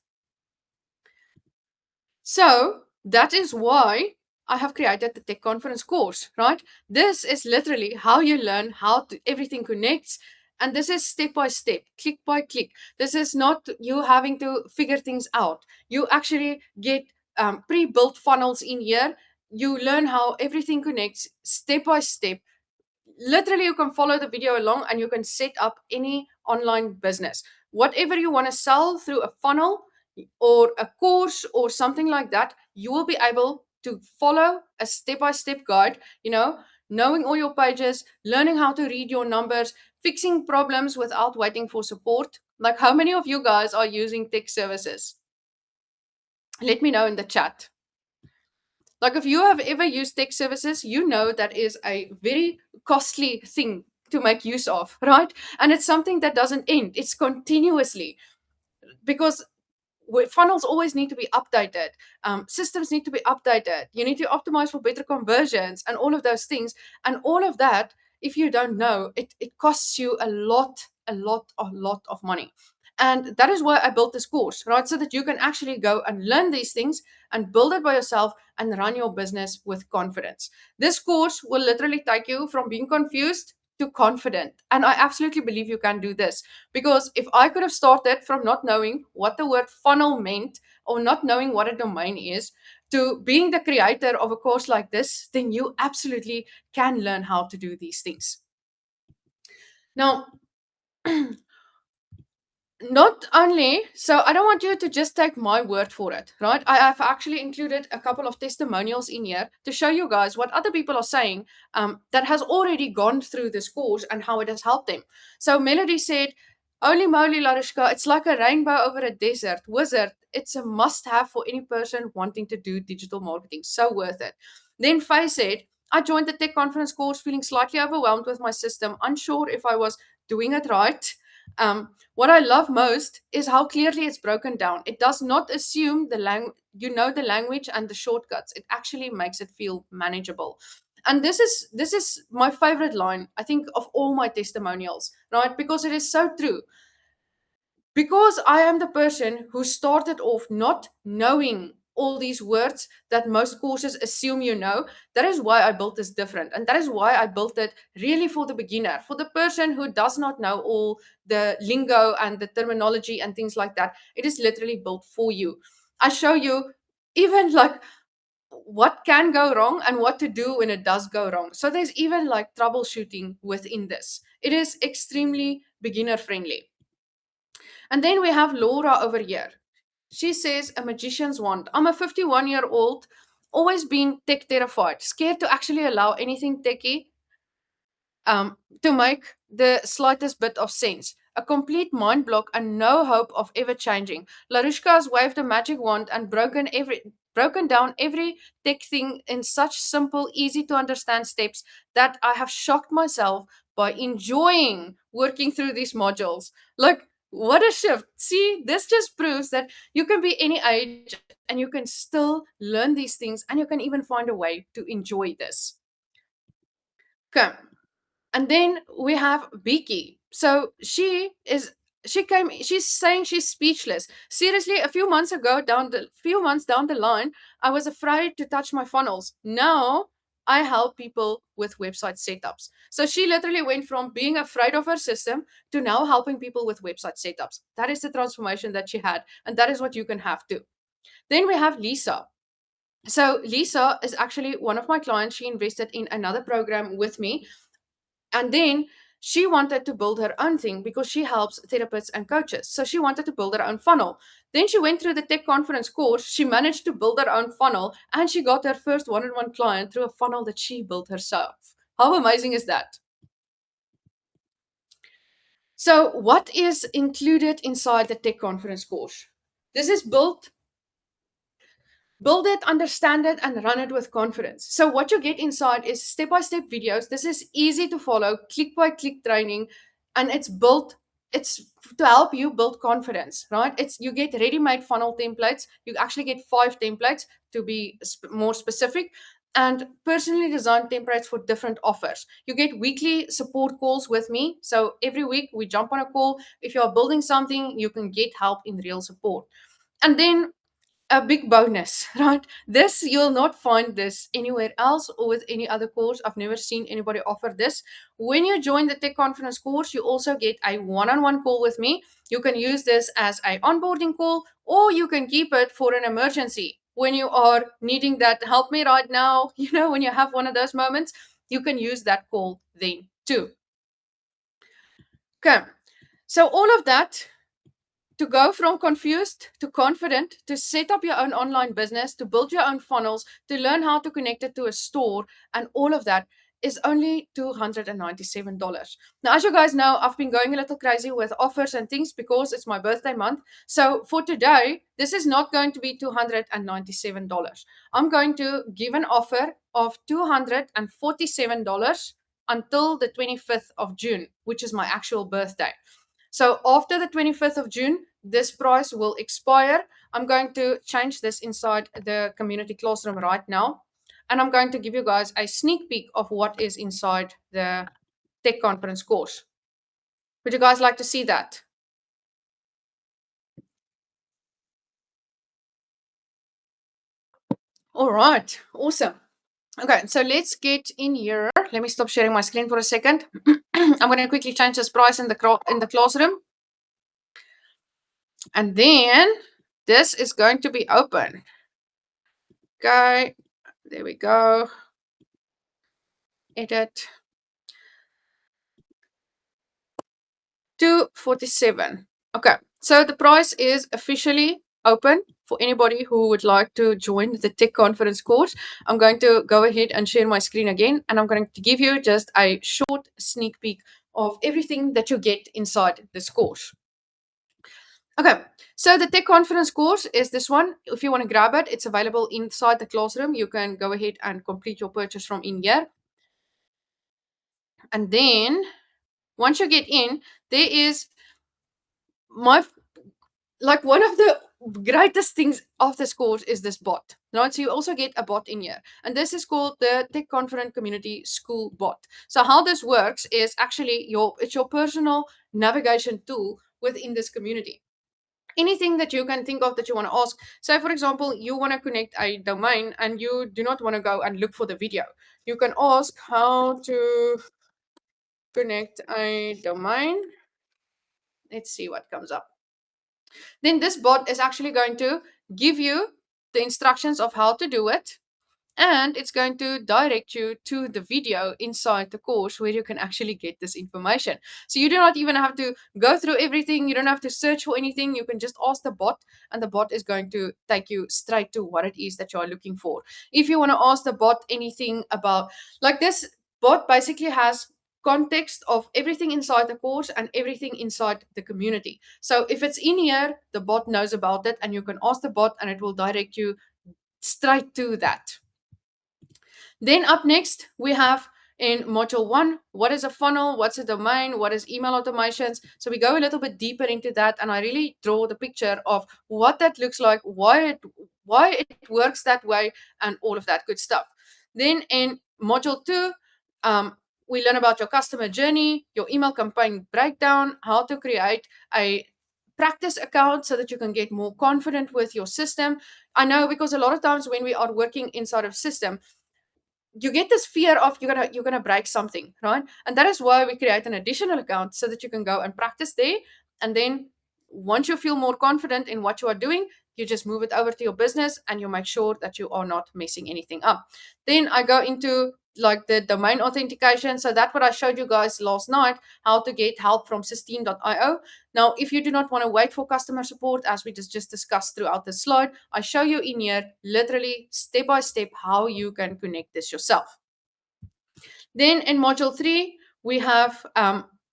So that is why I have created the tech conference course, right? This is literally how you learn how to everything connects. And this is step by step, click by click. This is not you having to figure things out. You actually get pre-built funnels in here. You learn how everything connects step by step. Literally, you can follow the video along and you can set up any online business. Whatever you want to sell through a funnel or a course or something like that, you will be able to follow a step-by-step guide, knowing all your pages, learning how to read your numbers, fixing problems without waiting for support. Like, how many of you guys are using tech services? Let me know in the chat. Like, if you have ever used tech services, you know that is a very costly thing to make use of, right? And it's something that doesn't end, it's continuously, because funnels always need to be updated. Systems need to be updated. You need to optimize for better conversions and all of those things. And all of that, if you don't know, it costs you a lot of money. And that is why I built this course, right? So that you can actually go and learn these things and build it by yourself and run your business with confidence. This course will literally take you from being confused to confident. And I absolutely believe you can do this, because if I could have started from not knowing what the word funnel meant or not knowing what a domain is to being the creator of a course like this, then you absolutely can learn how to do these things. Now, not only so, I don't want you to just take my word for it, right? I have actually included a couple of testimonials in here to show you guys what other people are saying, that has already gone through this course and how it has helped them. So Melody said, holy moly, Larishka, it's like a rainbow over a desert. Wizard, it's a must have for any person wanting to do digital marketing. So worth it. Then Faye said, I joined the tech conference course feeling slightly overwhelmed with my system, unsure if I was doing it right. What I love most is how clearly it's broken down. It does not assume the language and the shortcuts. It actually makes it feel manageable. And this is my favorite line, I think, of all my testimonials, right? Because it is so true. Because I am the person who started off not knowing all these words that most courses assume you know, that is why I built this different. And that is why I built it really for the beginner, for the person who does not know all the lingo and the terminology and things like that. It is literally built for you. I show you even like what can go wrong and what to do when it does go wrong. So there's even like troubleshooting within this. It is extremely beginner friendly. And then we have Laura over here. She says, a magician's wand. I'm a 51-year-old, always been tech terrified, scared to actually allow anything techie to make the slightest bit of sense. A complete mind block and no hope of ever changing. Larushka has waved a magic wand and broken down every tech thing in such simple, easy to understand steps that I have shocked myself by enjoying working through these modules. Like, what a shift. See, this just proves that you can be any age and you can still learn these things and you can even find a way to enjoy this. Okay. And then we have Beaky. So she's saying she's speechless. Seriously, a few months down the line, I was afraid to touch my funnels. Now I help people with website setups. So she literally went from being afraid of her system to now helping people with website setups. That is the transformation that she had, and that is what you can have too. Then we have Lisa. So Lisa is actually one of my clients. She invested in another program with me, and then she wanted to build her own thing because she helps therapists and coaches. So she wanted to build her own funnel. Then she went through the tech conference course. She managed to build her own funnel and she got her first one on one client through a funnel that she built herself. How amazing is that? So, what is included inside the tech conference course? This is build it, understand it, and run it with confidence. So, what you get inside is step by step videos. This is easy to follow, click by click training, and it's to help you build confidence, right? It's you get ready made funnel templates. You actually get 5 templates to be more specific, and personally designed templates for different offers. You get weekly support calls with me. So, every week we jump on a call. If you are building something, you can get help in real support. And then a big bonus, right? This you'll not find this anywhere else or with any other course. I've never seen anybody offer this. When you join the tech conference course, you also get a one-on-one call with me. You can use this as a onboarding call, or you can keep it for an emergency when you are needing that help me right now. When you have one of those moments, you can use that call then too. Okay, so all of that to go from confused to confident, to set up your own online business, to build your own funnels, to learn how to connect it to a store, and all of that is only $297. Now, as you guys know, I've been going a little crazy with offers and things because it's my birthday month. So for today, this is not going to be $297. I'm going to give an offer of $247 until the 25th of June, which is my actual birthday. So after the 25th of June, this price will expire. I'm going to change this inside the community classroom right now. And I'm going to give you guys a sneak peek of what is inside the tech conference course. Would you guys like to see that? All right, awesome. Okay, so let's get in here. Let me stop sharing my screen for a second. I'm going to quickly change this price in the classroom. And then this is going to be open. Okay, there we go. Edit. 247. Okay, so the price is officially open for anybody who would like to join the tech conference course. I'm going to go ahead and share my screen again, and I'm going to give you just a short sneak peek of everything that you get inside this course. Okay, so the tech conference course is this one. If you want to grab it, it's available inside the classroom. You can go ahead and complete your purchase from in here. And then once you get in, there is my like one of the greatest things of this course is this bot, right? So you also get a bot in here, and this is called the Tech Conference Community School Bot. So how this works is actually it's your personal navigation tool within this community. Anything that you can think of that you want to ask. So for example, you want to connect a domain and you do not want to go and look for the video. You can ask how to connect a domain. Let's see what comes up. Then this bot is actually going to give you the instructions of how to do it, and it's going to direct you to the video inside the course where you can actually get this information. So you do not even have to go through everything, you don't have to search for anything. You can just ask the bot, and the bot is going to take you straight to what it is that you are looking for. If you want to ask the bot anything about, like, this bot basically has context of everything inside the course and everything inside the community. So if it's in here, the bot knows about it, and you can ask the bot and it will direct you straight to that. Then up next, we have in module 1, what is a funnel, what's a domain, what is email automations. So we go a little bit deeper into that, and I really draw the picture of what that looks like, why it works that way, and all of that good stuff. Then in module 2, we learn about your customer journey, your email campaign breakdown, how to create a practice account so that you can get more confident with your system. I know, because a lot of times when we are working inside of system, you get this fear of you're gonna break something, right? And that is why we create an additional account so that you can go and practice there. And then once you feel more confident in what you are doing, you just move it over to your business and you make sure that you are not messing anything up. Then I go into like the domain authentication. So that's what I showed you guys last night, how to get help from Sistine.io. Now, if you do not want to wait for customer support, as we just discussed throughout the slide, I show you in here literally step by step how you can connect this yourself. Then in module 3, we have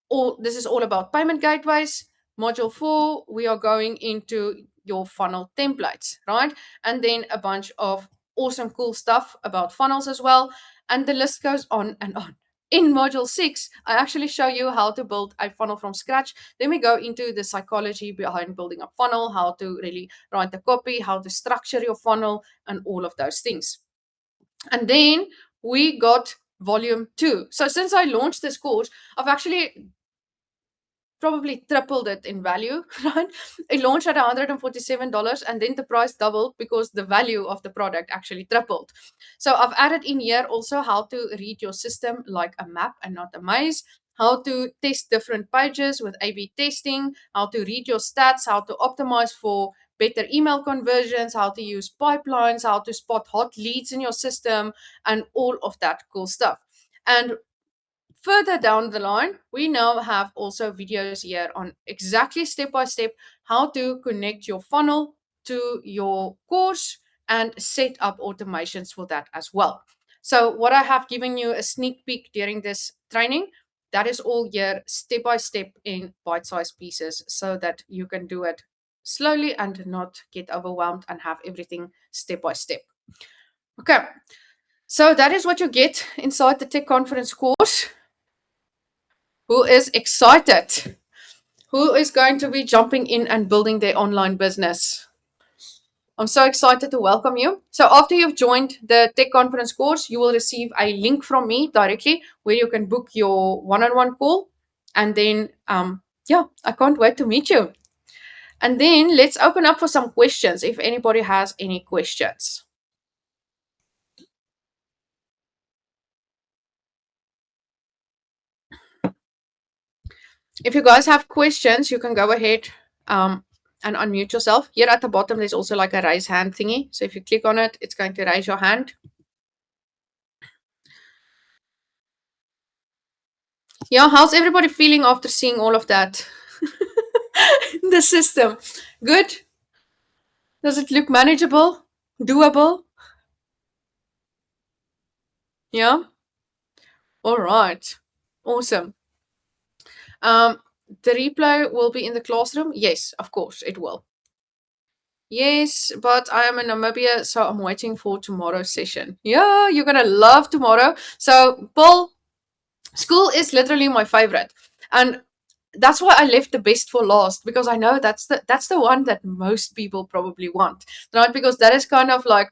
all this is all about payment gateways. Module 4, we are going into your funnel templates, right? And then a bunch of awesome cool stuff about funnels as well. And the list goes on and on. In module 6, I actually show you how to build a funnel from scratch. Then we go into the psychology behind building a funnel, how to really write the copy, how to structure your funnel, and all of those things. And then we got volume 2. So since I launched this course, I've actually probably tripled it in value, right? It launched at $147 and then the price doubled because the value of the product actually tripled. So I've added in here also how to read your system like a map and not a maze, how to test different pages with A/B testing, how to read your stats, how to optimize for better email conversions, how to use pipelines, how to spot hot leads in your system, and all of that cool stuff. And further down the line, we now have also videos here on exactly step by step how to connect your funnel to your course and set up automations for that as well. So, what I have given you a sneak peek during this training, that is all here step by step in bite sized pieces so that you can do it slowly and not get overwhelmed and have everything step by step. Okay, so that is what you get inside the Tech Conference course. Who is excited? Who is going to be jumping in and building their online business? I'm so excited to welcome you. So, after you've joined the Tech Conference course, you will receive a link from me directly where you can book your one on one call. And then, yeah, I can't wait to meet you. And then let's open up for some questions if anybody has any questions. If you guys have questions, you can go ahead and unmute yourself. Here at the bottom, there's also like a raise hand thingy. So if you click on it, it's going to raise your hand. Yeah, how's everybody feeling after seeing all of that? The system. Good? Does it look manageable? Doable? Yeah? All right. Awesome. Um, the replay will be in the classroom? Yes, of course, it will. Yes, but I am in Namibia, so I'm waiting for tomorrow's session. Yeah, you're gonna love tomorrow. So, Paul, school is literally my favorite, and that's why I left the best for last because I know that's the one that most people probably want, right? Because that is kind of like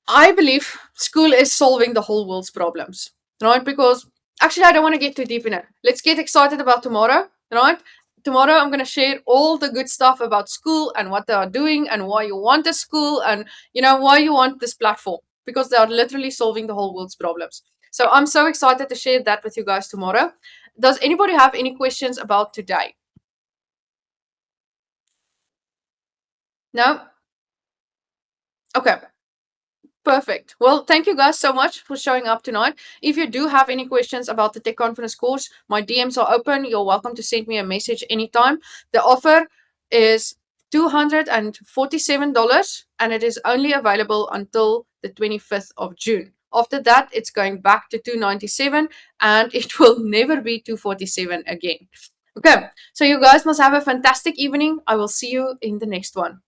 I believe school is solving the whole world's problems, right? Because actually, I don't want to get too deep in it. Let's get excited about tomorrow, right? Tomorrow, I'm going to share all the good stuff about school and what they are doing and why you want a school and, why you want this platform because they are literally solving the whole world's problems. So I'm so excited to share that with you guys tomorrow. Does anybody have any questions about today? No? Okay. Perfect. Well, thank you guys so much for showing up tonight. If you do have any questions about the Tech Conference course, my DMs are open. You're welcome to send me a message anytime. The offer is $247 and it is only available until the 25th of June. After that, it's going back to $297 and it will never be $247 again. Okay, so you guys must have a fantastic evening. I will see you in the next one.